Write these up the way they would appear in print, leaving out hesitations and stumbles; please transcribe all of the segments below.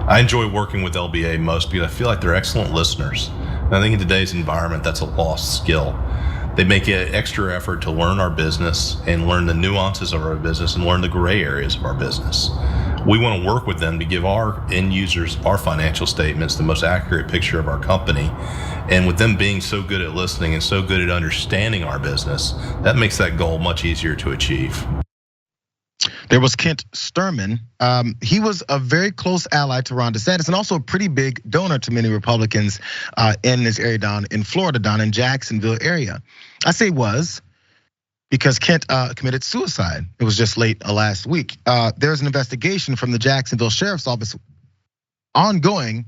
I enjoy working with LBA most because I feel like they're excellent listeners. And I think in today's environment, that's a lost skill. They make an extra effort to learn our business and learn the nuances of our business and learn the gray areas of our business. We want to work with them to give our end users, our financial statements, the most accurate picture of our company. And with them being so good at listening and so good at understanding our business, that makes that goal much easier to achieve. There was Kent Stermon. He was a very close ally to Ron DeSantis and also a pretty big donor to many Republicans in this area down in Florida, down in Jacksonville area. I say was because Kent committed suicide. It was just late last week. There's an investigation from the Jacksonville Sheriff's Office ongoing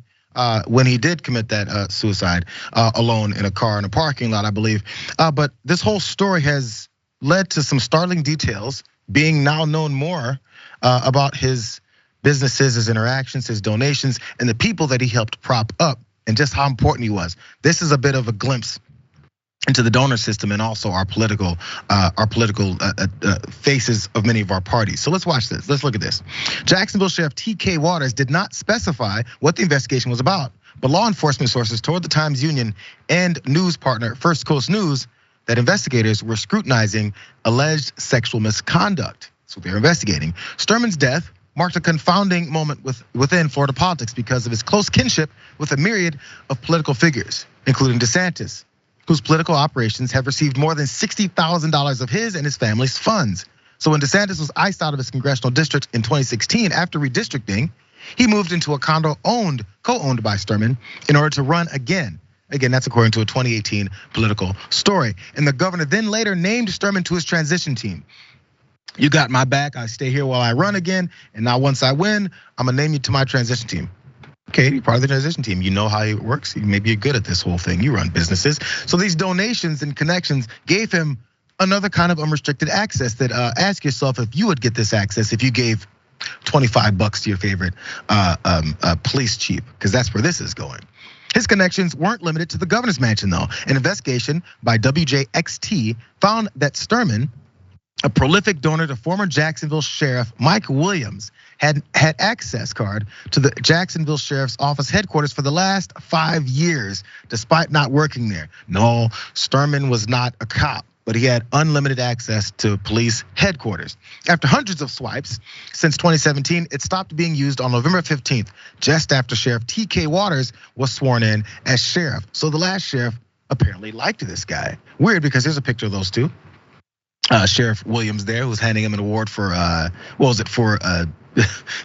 when he did commit that suicide alone in a car in a parking lot, I believe. But this whole story has led to some startling details, being now known more about his businesses, his interactions, his donations, and the people that he helped prop up, and just how important he was. This is a bit of a glimpse into the donor system and also our political faces of many of our parties. So let's watch this. Let's look at this. Jacksonville Sheriff T.K. Waters did not specify what the investigation was about, but law enforcement sources told the Times-Union and news partner First Coast News that investigators were scrutinizing alleged sexual misconduct. That's what they're investigating. Stermon's death marked a confounding moment within Florida politics because of his close kinship with a myriad of political figures, including DeSantis, whose political operations have received more than $60,000 of his and his family's funds. So when DeSantis was iced out of his congressional district in 2016 after redistricting, he moved into a condo co-owned by Stermon in order to run again. Again, that's according to a 2018 political story. And the governor then later named Stermon to his transition team. You got my back, I stay here while I run again. And now once I win, I'm gonna name you to my transition team. Okay, you're part of the transition team. You know how it works. Maybe you're good at this whole thing. You run businesses. So these donations and connections gave him another kind of unrestricted access that ask yourself if you would get this access if you gave $25 to your favorite police chief, because that's where this is going. His connections weren't limited to the governor's mansion though. An investigation by WJXT found that Stermon, a prolific donor to former Jacksonville Sheriff Mike Williams, had access card to the Jacksonville Sheriff's Office headquarters for the last 5 years, despite not working there. No, Stermon was not a cop, but he had unlimited access to police headquarters. After hundreds of swipes since 2017, it stopped being used on November 15th, just after Sheriff T.K. Waters was sworn in as sheriff. So the last sheriff apparently liked this guy. Weird, because here's a picture of those two. Sheriff Williams there, who's handing him an award for,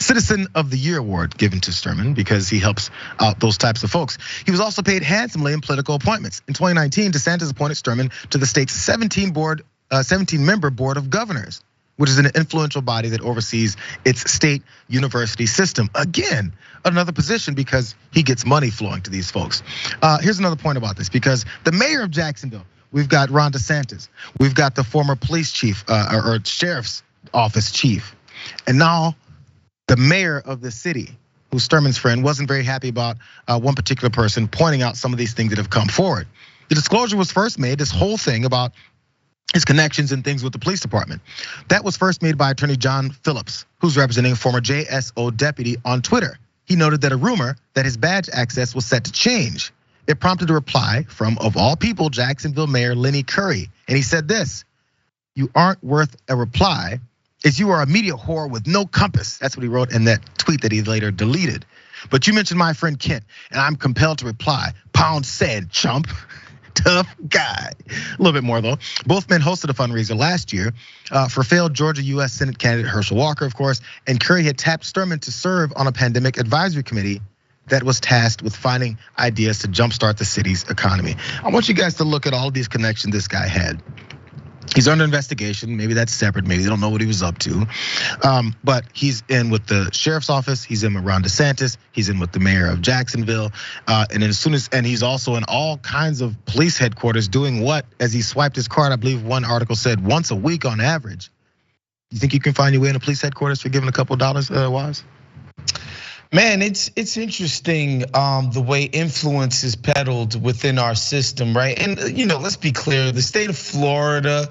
Citizen of the Year award given to Stermon because he helps out those types of folks. He was also paid handsomely in political appointments. In 2019, DeSantis appointed Stermon to the state's 17-member board of governors, which is an influential body that oversees its state university system. Again, another position because he gets money flowing to these folks. Here's another point about this, because the mayor of Jacksonville, we've got Ron DeSantis, we've got the former police chief or sheriff's office chief, and now the mayor of the city, who's Stermon's friend, wasn't very happy about one particular person pointing out some of these things that have come forward. The disclosure was first made, this whole thing about his connections and things with the police department. That was first made by attorney John Phillips, who's representing a former JSO deputy on Twitter. He noted that a rumor that his badge access was set to change. It prompted a reply from, of all people, Jacksonville Mayor Lenny Curry. And he said this: "You aren't worth a reply, as you are a media whore with no compass." That's what he wrote in that tweet that he later deleted. "But you mentioned my friend Kent, and I'm compelled to reply. Pound said, chump." Tough guy. A little bit more though. Both men hosted a fundraiser last year for failed Georgia US Senate candidate Herschel Walker, of course, and Curry had tapped Stermon to serve on a pandemic advisory committee that was tasked with finding ideas to jumpstart the city's economy. I want you guys to look at all of these connections this guy had. He's under investigation, maybe that's separate, maybe they don't know what he was up to. But he's in with the sheriff's office, he's in with Ron DeSantis, he's in with the mayor of Jacksonville. And he's also in all kinds of police headquarters doing what? As he swiped his card, I believe one article said once a week on average. You think you can find your way in a police headquarters for giving a couple dollars, Wise? Man, it's interesting the way influence is peddled within our system, right? And let's be clear, the state of Florida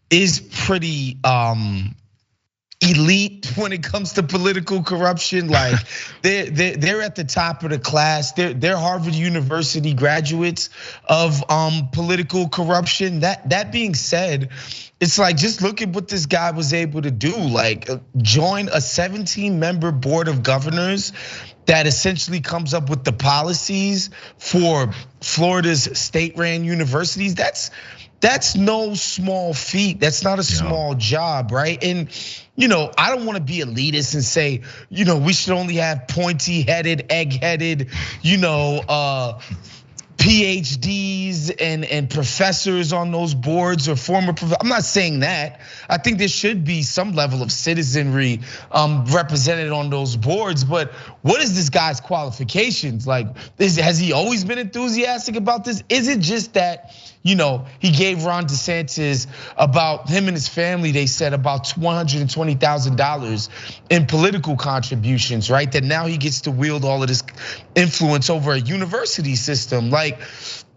is pretty elite when it comes to political corruption. Like they're at the top of the class. They're Harvard University graduates of political corruption. That being said, it's like, just look at what this guy was able to do. Like, join a 17-member board of governors that essentially comes up with the policies for Florida's state-ran universities. That's no small feat. That's not a small job, right? And I don't want to be elitist and say, we should only have pointy-headed, egg-headed, PhDs and professors on those boards or former professors. I'm not saying that. I think there should be some level of citizenry represented on those boards. But what is this guy's qualifications? Like, has he always been enthusiastic about this? Is it just that, he gave Ron DeSantis, about him and his family, they said about $120,000 in political contributions, right? That now he gets to wield all of this influence over a university system. Like,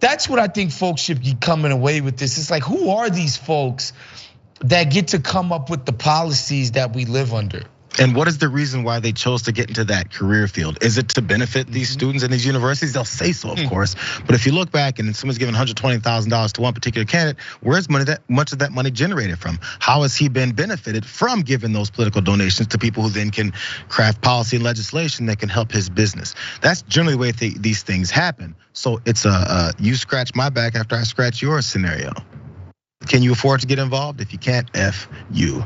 that's what I think folks should be coming away with this. It's like, who are these folks that get to come up with the policies that we live under? And what is the reason why they chose to get into that career field? Is it to benefit these students in these universities? They'll say so, of course. But if you look back and someone's giving $120,000 to one particular candidate, where's much of that money generated from? How has he been benefited from giving those political donations to people who then can craft policy and legislation that can help his business? That's generally the way these things happen. So it's a you scratch my back after I scratch your scenario. Can you afford to get involved? If you can't, F you.